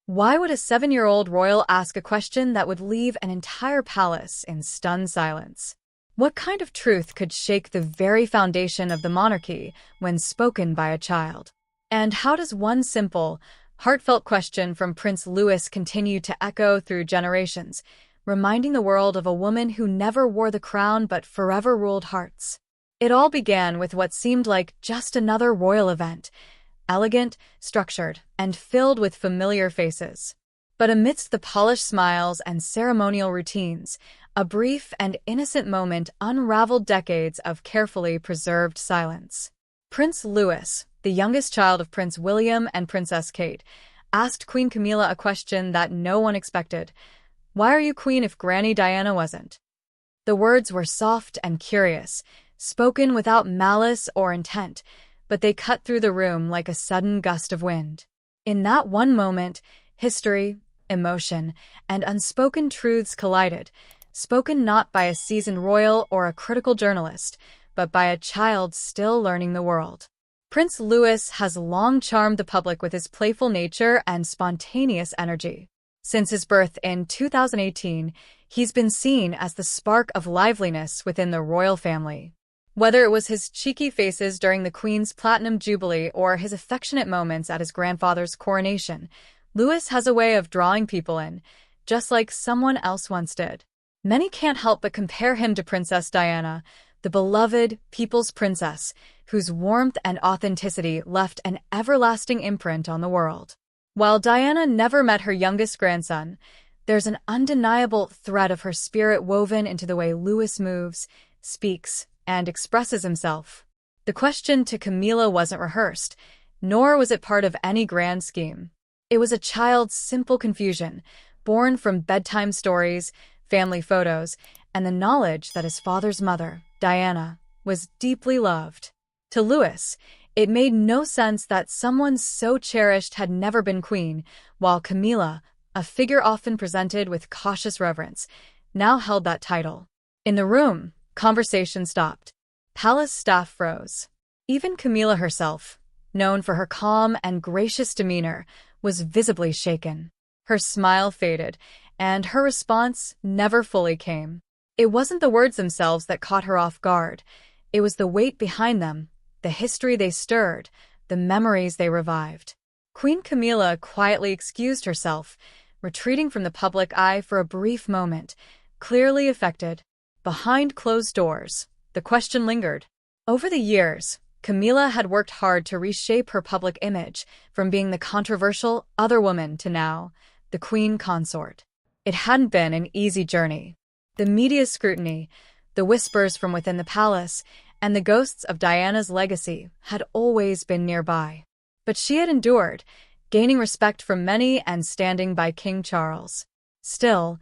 Why would a 7-year-old royal ask a question that would leave an entire palace in stunned silence? What kind of truth could shake the very foundation of the monarchy when spoken by a child? And how does one simple, heartfelt question from Prince Louis continue to echo through generations, reminding the world of a woman who never wore the crown but forever ruled hearts? It all began with what seemed like just another royal event, elegant, structured, and filled with familiar faces. But amidst the polished smiles and ceremonial routines, a brief and innocent moment unraveled decades of carefully preserved silence. Prince Louis, the youngest child of Prince William and Princess Kate, asked Queen Camilla a question that no one expected. "Why are you queen if Granny Diana wasn't?" The words were soft and curious, spoken without malice or intent, but they cut through the room like a sudden gust of wind. In that one moment, history, emotion, and unspoken truths collided, spoken not by a seasoned royal or a critical journalist, but by a child still learning the world. Prince Louis has long charmed the public with his playful nature and spontaneous energy. Since his birth in 2018, he's been seen as the spark of liveliness within the royal family. Whether it was his cheeky faces during the Queen's Platinum Jubilee or his affectionate moments at his grandfather's coronation, Louis has a way of drawing people in, just like someone else once did. Many can't help but compare him to Princess Diana, the beloved people's princess, whose warmth and authenticity left an everlasting imprint on the world. While Diana never met her youngest grandson, there's an undeniable thread of her spirit woven into the way Louis moves, speaks, and expresses himself. The question to Camilla wasn't rehearsed, nor was it part of any grand scheme. It was a child's simple confusion, born from bedtime stories, family photos, and the knowledge that his father's mother, Diana, was deeply loved. To Louis, it made no sense that someone so cherished had never been queen, while Camilla, a figure often presented with cautious reverence, now held that title. In the room, conversation stopped. Palace staff froze. Even Camilla herself, known for her calm and gracious demeanor, was visibly shaken. Her smile faded, and her response never fully came. It wasn't the words themselves that caught her off guard. It was the weight behind them, the history they stirred, the memories they revived. Queen Camila quietly excused herself, retreating from the public eye for a brief moment, clearly affected. Behind closed doors, the question lingered. Over the years, Camilla had worked hard to reshape her public image, from being the controversial other woman to now, the queen consort. It hadn't been an easy journey. The media's scrutiny, the whispers from within the palace, and the ghosts of Diana's legacy had always been nearby. But she had endured, gaining respect from many and standing by King Charles. Still,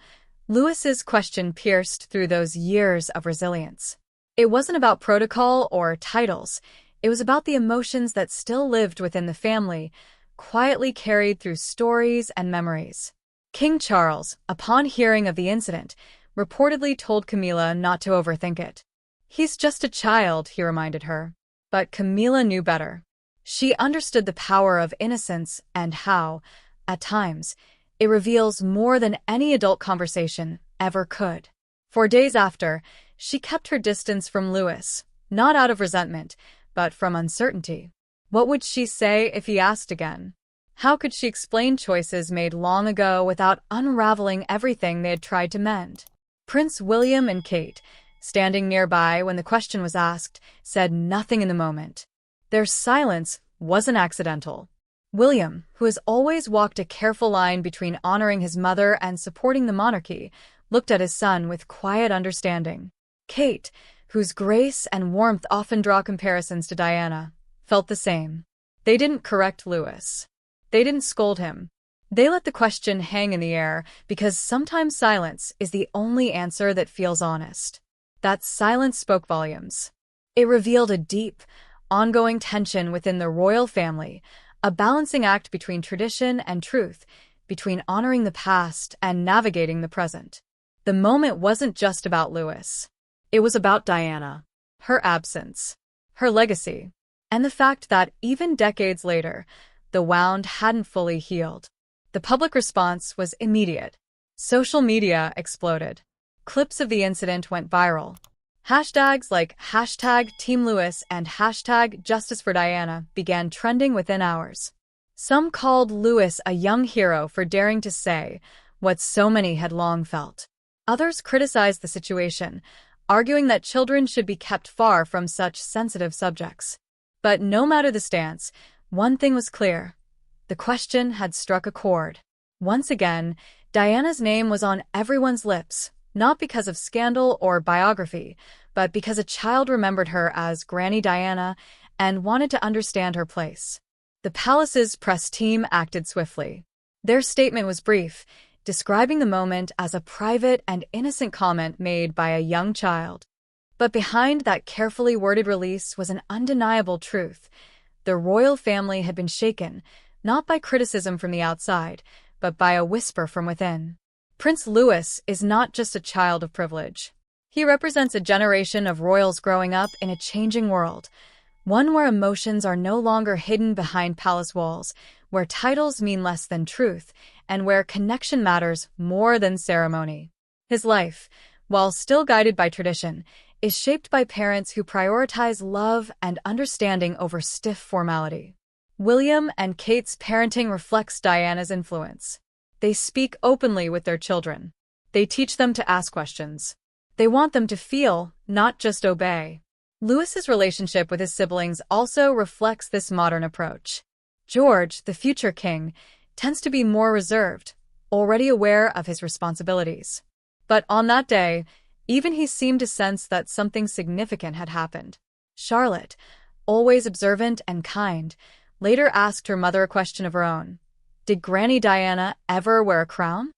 Louis's question pierced through those years of resilience. It wasn't about protocol or titles. It was about the emotions that still lived within the family, quietly carried through stories and memories. King Charles, upon hearing of the incident, reportedly told Camilla not to overthink it. "He's just a child," he reminded her. But Camilla knew better. She understood the power of innocence and how, at times, it reveals more than any adult conversation ever could. For days after, she kept her distance from Louis, not out of resentment, but from uncertainty. What would she say if he asked again? How could she explain choices made long ago without unraveling everything they had tried to mend? Prince William and Kate, standing nearby when the question was asked, said nothing in the moment. Their silence wasn't accidental. William, who has always walked a careful line between honoring his mother and supporting the monarchy, looked at his son with quiet understanding. Kate, whose grace and warmth often draw comparisons to Diana, felt the same. They didn't correct Louis. They didn't scold him. They let the question hang in the air because sometimes silence is the only answer that feels honest. That silence spoke volumes. It revealed a deep, ongoing tension within the royal family, a balancing act between tradition and truth, between honoring the past and navigating the present. The moment wasn't just about Louis. It was about Diana, her absence, her legacy, and the fact that even decades later, the wound hadn't fully healed. The public response was immediate. Social media exploded. Clips of the incident went viral. Hashtags like #TeamLouis and #JusticeForDiana began trending within hours. Some called Louis a young hero for daring to say what so many had long felt. Others criticized the situation, arguing that children should be kept far from such sensitive subjects. But no matter the stance, one thing was clear. The question had struck a chord. Once again, Diana's name was on everyone's lips, not because of scandal or biography, but because a child remembered her as Granny Diana and wanted to understand her place. The palace's press team acted swiftly. Their statement was brief, describing the moment as a private and innocent comment made by a young child. But behind that carefully worded release was an undeniable truth. The royal family had been shaken, not by criticism from the outside, but by a whisper from within. Prince Louis is not just a child of privilege. He represents a generation of royals growing up in a changing world, one where emotions are no longer hidden behind palace walls, where titles mean less than truth, and where connection matters more than ceremony. His life, while still guided by tradition, is shaped by parents who prioritize love and understanding over stiff formality. William and Kate's parenting reflects Diana's influence. They speak openly with their children. They teach them to ask questions. They want them to feel, not just obey. Louis's relationship with his siblings also reflects this modern approach. George, the future king, tends to be more reserved, already aware of his responsibilities. But on that day, even he seemed to sense that something significant had happened. Charlotte, always observant and kind, later asked her mother a question of her own. Did Granny Diana ever wear a crown?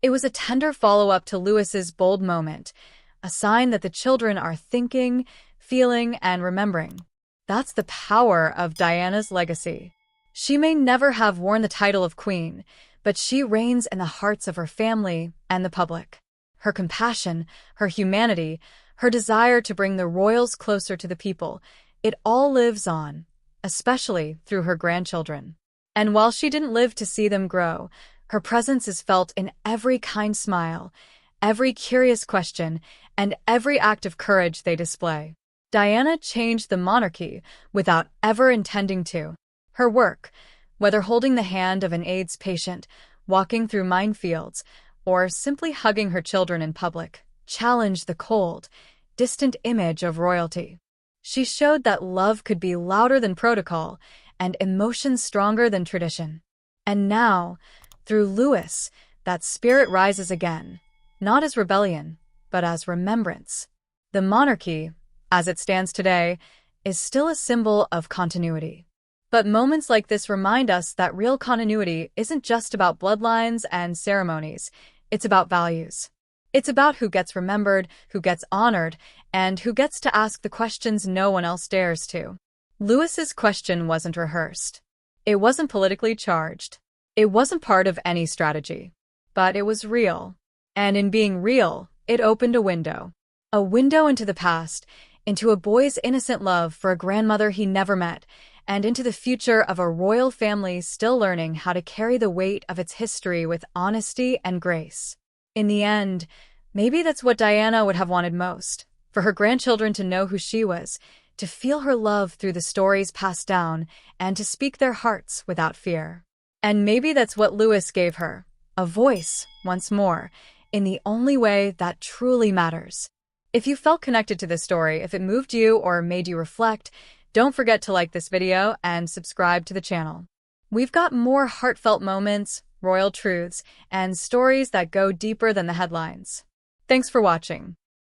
It was a tender follow-up to Louis's bold moment, a sign that the children are thinking, feeling, and remembering. That's the power of Diana's legacy. She may never have worn the title of queen, but she reigns in the hearts of her family and the public. Her compassion, her humanity, her desire to bring the royals closer to the people, it all lives on, especially through her grandchildren. And while she didn't live to see them grow, her presence is felt in every kind smile, every curious question, and every act of courage they display. Diana changed the monarchy without ever intending to. Her work, whether holding the hand of an AIDS patient, walking through minefields, or simply hugging her children in public, challenged the cold, distant image of royalty. She showed that love could be louder than protocol and emotion stronger than tradition. And now, through Louis, that spirit rises again, not as rebellion, but as remembrance. The monarchy, as it stands today, is still a symbol of continuity. But moments like this remind us that real continuity isn't just about bloodlines and ceremonies, it's about values. It's about who gets remembered, who gets honored, and who gets to ask the questions no one else dares to. Louis's question wasn't rehearsed. It wasn't politically charged. It wasn't part of any strategy. But it was real. And in being real, it opened a window. A window into the past, into a boy's innocent love for a grandmother he never met, and into the future of a royal family still learning how to carry the weight of its history with honesty and grace. In the end, maybe that's what Diana would have wanted most, for her grandchildren to know who she was, to feel her love through the stories passed down, and to speak their hearts without fear. And maybe that's what Louis gave her, a voice, once more, in the only way that truly matters. If you felt connected to this story, if it moved you or made you reflect, don't forget to like this video and subscribe to the channel. We've got more heartfelt moments, royal truths, and stories that go deeper than the headlines. Thanks for watching.